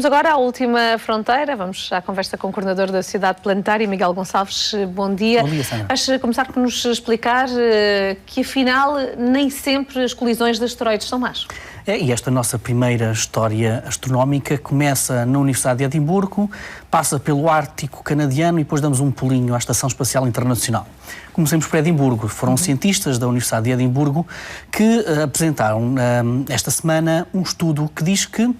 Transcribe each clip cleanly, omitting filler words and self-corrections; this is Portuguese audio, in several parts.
Vamos agora à última fronteira, vamos à conversa com o coordenador da Sociedade Planetária, Miguel Gonçalves. Bom dia. Bom dia, Sandra. Vais começar por nos explicar que, afinal, nem sempre as colisões de asteroides são más. E esta nossa primeira história astronómica começa na Universidade de Edimburgo, passa pelo Ártico canadiano e depois damos um pulinho à Estação Espacial Internacional. Comecemos por Edimburgo. Foram cientistas da Universidade de Edimburgo que apresentaram esta semana um estudo que diz que,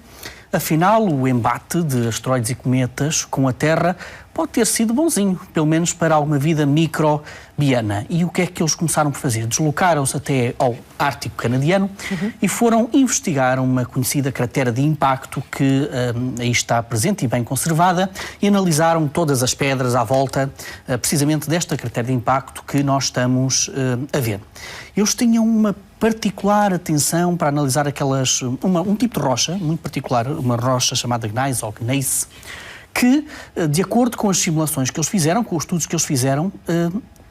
afinal, o embate de asteroides e cometas com a Terra pode ter sido bonzinho, pelo menos para alguma vida microbiana. E o que é que eles começaram por fazer? Deslocaram-se até ao Ártico canadiano e foram investigar uma conhecida cratera de impacto que aí está presente e bem conservada e analisaram todas as pedras à volta precisamente desta cratera de impacto que nós estamos a ver. Eles tinham uma particular atenção para analisar um tipo de rocha muito particular, uma rocha chamada gneiss ou gneiss, que, de acordo com as simulações que eles fizeram, com os estudos que eles fizeram,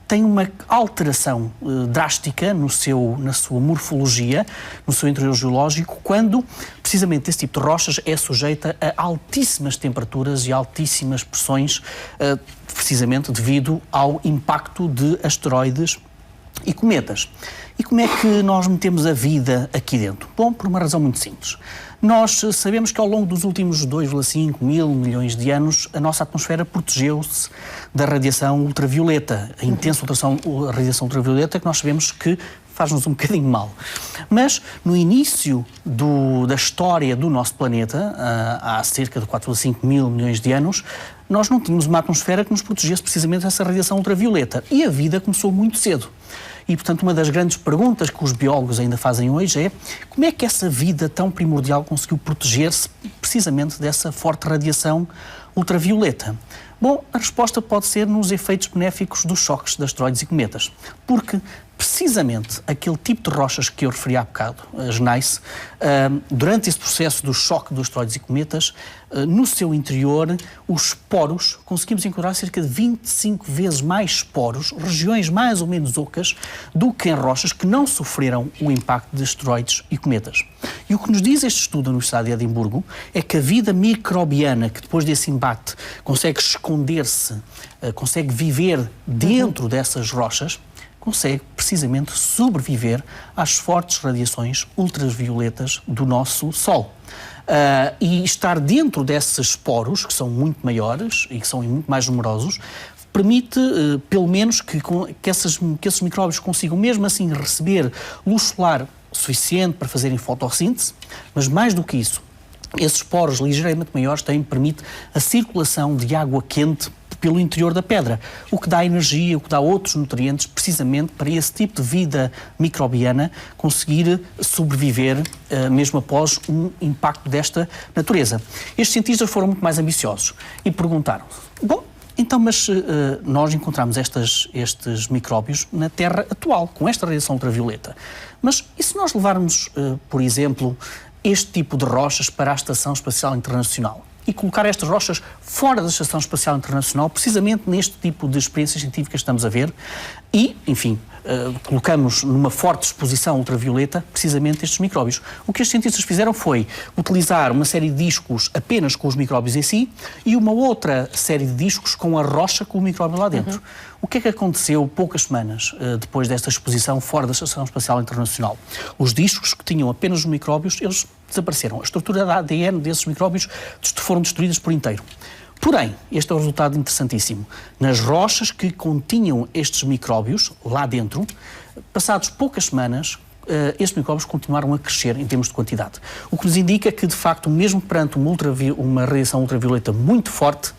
tem uma alteração drástica na sua morfologia, no seu interior geológico, quando precisamente esse tipo de rochas é sujeita a altíssimas temperaturas e altíssimas pressões, precisamente devido ao impacto de asteroides e cometas. E como é que nós metemos a vida aqui dentro? Bom, por uma razão muito simples. Nós sabemos que ao longo dos últimos 2,5 mil milhões de anos a nossa atmosfera protegeu-se da radiação ultravioleta, a intensa radiação ultravioleta que nós sabemos que faz-nos um bocadinho mal. Mas no início da história do nosso planeta, há cerca de 4,5 mil milhões de anos, nós não tínhamos uma atmosfera que nos protegesse precisamente dessa radiação ultravioleta. E a vida começou muito cedo. E, portanto, uma das grandes perguntas que os biólogos ainda fazem hoje é como é que essa vida tão primordial conseguiu proteger-se precisamente dessa forte radiação ultravioleta? Bom, a resposta pode ser nos efeitos benéficos dos choques de asteroides e cometas, porque precisamente aquele tipo de rochas que eu referi há bocado, as gneiss, durante esse processo do choque dos asteroides e cometas, no seu interior, os poros, conseguimos encontrar cerca de 25 vezes mais poros, regiões mais ou menos ocas, do que em rochas que não sofreram o impacto de asteroides e cometas. E o que nos diz este estudo da Universidade de Edimburgo é que a vida microbiana, que depois desse embate consegue esconder-se, consegue viver dentro dessas rochas, consegue precisamente sobreviver às fortes radiações ultravioletas do nosso Sol. E estar dentro desses poros, que são muito maiores e que são muito mais numerosos, permite, pelo menos, que esses micróbios consigam mesmo assim receber luz solar suficiente para fazerem fotossíntese, mas mais do que isso, esses poros ligeiramente maiores permite a circulação de água quente pelo interior da pedra, o que dá energia, o que dá outros nutrientes, precisamente para esse tipo de vida microbiana conseguir sobreviver mesmo após um impacto desta natureza. Estes cientistas foram muito mais ambiciosos e perguntaram-se, bom, então, mas nós encontramos estes micróbios na Terra atual, com esta radiação ultravioleta. Mas e se nós levarmos, por exemplo, este tipo de rochas para a Estação Espacial Internacional e colocar estas rochas fora da Estação Espacial Internacional, precisamente neste tipo de experiências científicas que estamos a ver, e, enfim, colocamos numa forte exposição ultravioleta precisamente estes micróbios. O que os cientistas fizeram foi utilizar uma série de discos apenas com os micróbios em si e uma outra série de discos com a rocha com o micróbio lá dentro. O que é que aconteceu poucas semanas depois desta exposição fora da Estação Espacial Internacional? Os discos que tinham apenas os micróbios, eles desapareceram. A estrutura da ADN desses micróbios foram destruídas por inteiro. Porém, este é um resultado interessantíssimo. Nas rochas que continham estes micróbios, lá dentro, passados poucas semanas, estes micróbios continuaram a crescer em termos de quantidade. O que nos indica que, de facto, mesmo perante uma radiação ultravioleta muito forte,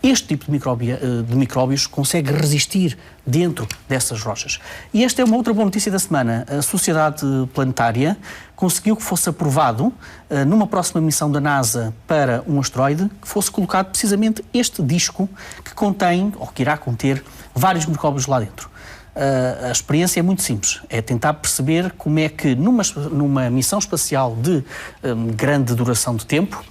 este tipo de micróbios consegue resistir dentro dessas rochas. E esta é uma outra boa notícia da semana. A Sociedade Planetária conseguiu que fosse aprovado, numa próxima missão da NASA para um asteroide, que fosse colocado precisamente este disco que contém, ou que irá conter, vários micróbios lá dentro. A experiência é muito simples, é tentar perceber como é que numa missão espacial de grande duração de tempo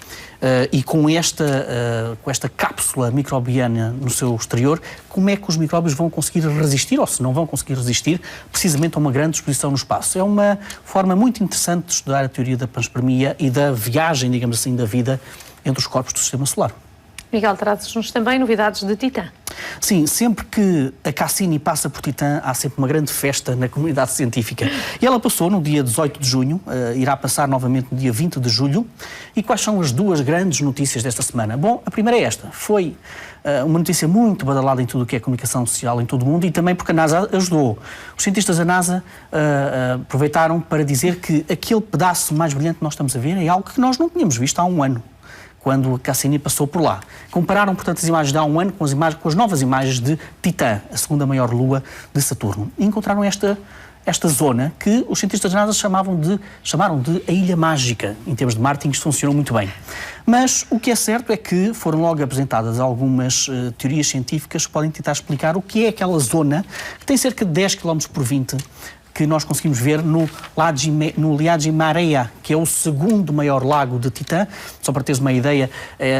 e com esta cápsula microbiana no seu exterior, como é que os micróbios vão conseguir resistir, ou se não vão conseguir resistir, precisamente a uma grande exposição no espaço. É uma forma muito interessante de estudar a teoria da panspermia e da viagem, digamos assim, da vida entre os corpos do Sistema Solar. Miguel, trazes-nos também novidades de Titã. Sim, sempre que a Cassini passa por Titã, há sempre uma grande festa na comunidade científica. E ela passou no dia 18 de junho, irá passar novamente no dia 20 de julho. E quais são as duas grandes notícias desta semana? Bom, a primeira é esta. Foi uma notícia muito badalada em tudo o que é comunicação social em todo o mundo e também porque a NASA ajudou. Os cientistas da NASA aproveitaram para dizer que aquele pedaço mais brilhante que nós estamos a ver é algo que nós não tínhamos visto há um ano, quando a Cassini passou por lá. Compararam, portanto, as imagens de há um ano com as novas imagens de Titã, a segunda maior lua de Saturno. E encontraram esta zona que os cientistas da NASA chamaram de a Ilha Mágica. Em termos de marketing, isto funcionou muito bem. Mas o que é certo é que foram logo apresentadas algumas teorias científicas que podem tentar explicar o que é aquela zona que tem cerca de 10 km por 20 que nós conseguimos ver no Liadji Marea, que é o segundo maior lago de Titã. Só para teres uma ideia,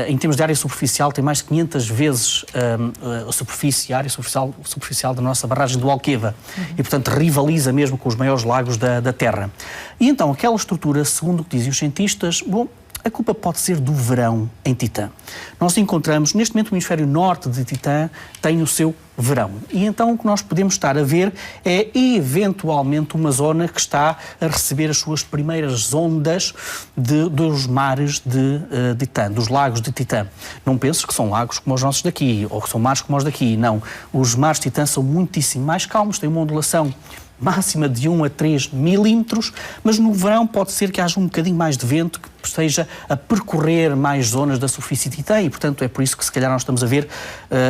em termos de área superficial, tem mais de 500 vezes a área superficial da nossa barragem do Alqueva. E, portanto, rivaliza mesmo com os maiores lagos da Terra. E então, aquela estrutura, segundo o que dizem os cientistas, bom, a culpa pode ser do verão em Titã. Nós encontramos, neste momento, o hemisfério norte de Titã tem o seu verão. E então o que nós podemos estar a ver é, eventualmente, uma zona que está a receber as suas primeiras ondas dos mares de Titã, dos lagos de Titã. Não penses que são lagos como os nossos daqui, ou que são mares como os daqui. Não. Os mares de Titã são muitíssimo mais calmos, têm uma ondulação máxima de 1 a 3 milímetros, mas no verão pode ser que haja um bocadinho mais de vento que esteja a percorrer mais zonas da superfície de Titã e, portanto, é por isso que se calhar nós estamos a ver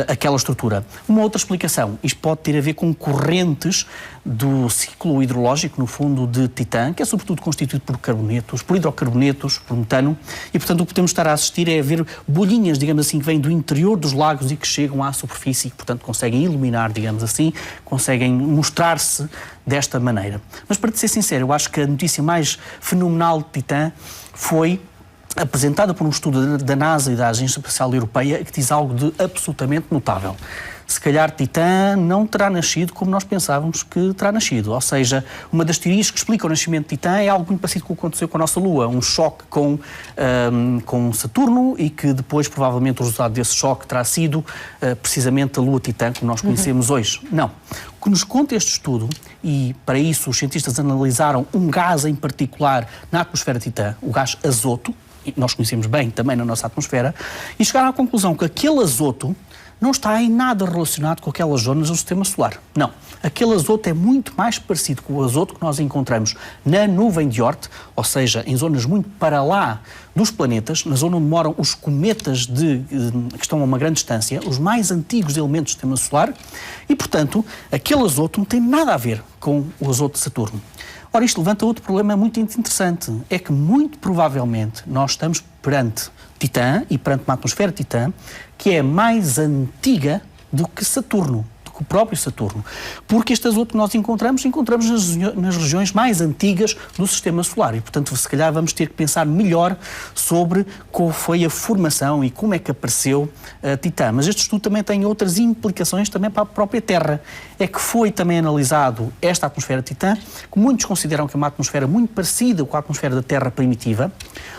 aquela estrutura. Uma outra explicação, isto pode ter a ver com correntes do ciclo hidrológico, no fundo, de Titã, que é sobretudo constituído por carbonetos, por hidrocarbonetos, por metano, e, portanto, o que podemos estar a assistir é a ver bolhinhas, digamos assim, que vêm do interior dos lagos e que chegam à superfície e, portanto, conseguem iluminar, digamos assim, conseguem mostrar-se desta maneira. Mas, para te ser sincero, eu acho que a notícia mais fenomenal de Titã foi apresentada por um estudo da NASA e da Agência Espacial Europeia que diz algo de absolutamente notável. Se calhar Titã não terá nascido como nós pensávamos que terá nascido. Ou seja, uma das teorias que explica o nascimento de Titã é algo muito parecido com o que aconteceu com a nossa Lua. Um choque com Saturno e que depois, provavelmente, o resultado desse choque terá sido precisamente a Lua Titã, como nós conhecemos hoje. Não. O que nos conta este estudo, e para isso os cientistas analisaram um gás em particular na atmosfera de Titã, o gás azoto, e nós conhecemos bem também na nossa atmosfera, e chegaram à conclusão que aquele azoto não está em nada relacionado com aquelas zonas do Sistema Solar. Não. Aquele azoto é muito mais parecido com o azoto que nós encontramos na nuvem de Oort, ou seja, em zonas muito para lá dos planetas, na zona onde moram os cometas que estão a uma grande distância, os mais antigos elementos do Sistema Solar, e, portanto, aquele azoto não tem nada a ver com o azoto de Saturno. Ora, isto levanta outro problema muito interessante, é que muito provavelmente nós estamos perante Titã e perante uma atmosfera de Titã que é mais antiga do que Saturno, do que o próprio Saturno. Porque este azoto que nós encontramos nas regiões mais antigas do Sistema Solar e, portanto, se calhar vamos ter que pensar melhor sobre qual foi a formação e como é que apareceu Titã. Mas este estudo também tem outras implicações também para a própria Terra. É que foi também analisado esta atmosfera de Titã, que muitos consideram que é uma atmosfera muito parecida com a atmosfera da Terra primitiva,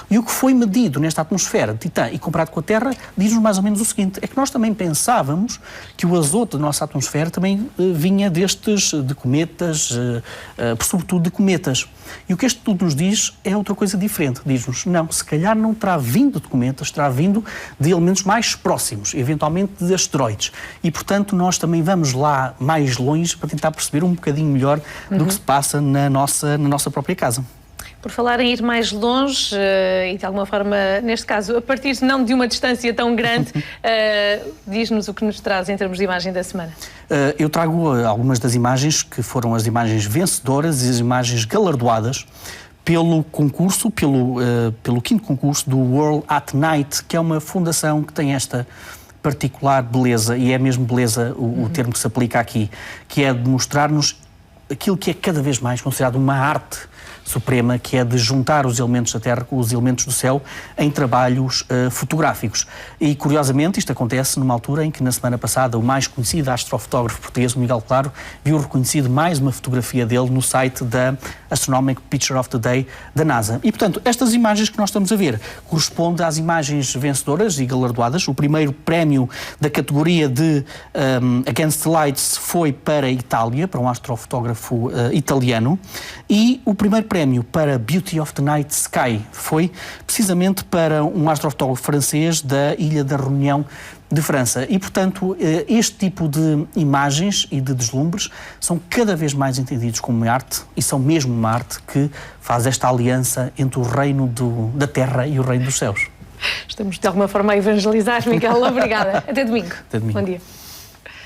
e o que foi medido nesta atmosfera de Titã e comparado com a Terra diz-nos mais ou menos o seguinte, é que nós também pensávamos que o azoto da nossa atmosfera também vinha de cometas, sobretudo de cometas. E o que este estudo nos diz é outra coisa diferente. Diz-nos, não, se calhar não terá vindo de cometas, terá vindo de elementos mais próximos, eventualmente de asteroides. E, portanto, nós também vamos lá mais longe para tentar perceber um bocadinho melhor do que se passa na nossa própria casa. Por falar em ir mais longe e, de alguma forma, neste caso, a partir não de uma distância tão grande, diz-nos o que nos traz em termos de imagem da semana. Eu trago algumas das imagens que foram as imagens vencedoras e as imagens galardoadas pelo concurso, pelo quinto concurso do World at Night, que é uma fundação que tem esta particular beleza, e é mesmo beleza o termo que se aplica aqui, que é de mostrar-nos aquilo que é cada vez mais considerado uma arte suprema, que é de juntar os elementos da Terra com os elementos do céu em trabalhos fotográficos. E, curiosamente, isto acontece numa altura em que, na semana passada, o mais conhecido astrofotógrafo português, Miguel Claro, viu reconhecido mais uma fotografia dele no site da Astronomical Picture of the Day da NASA. E, portanto, estas imagens que nós estamos a ver correspondem às imagens vencedoras e galardoadas. O primeiro prémio da categoria de Against the Lights foi para a Itália, para um astrofotógrafo italiano, e o primeiro prémio para Beauty of the Night Sky foi precisamente para um astrofotógrafo francês da Ilha da Reunião de França. E, portanto, este tipo de imagens e de deslumbres são cada vez mais entendidos como arte, e são mesmo uma arte que faz esta aliança entre o reino da Terra e o reino dos céus. Estamos, de alguma forma, a evangelizar, Miguel. Obrigada. Até domingo. Até domingo. Bom dia.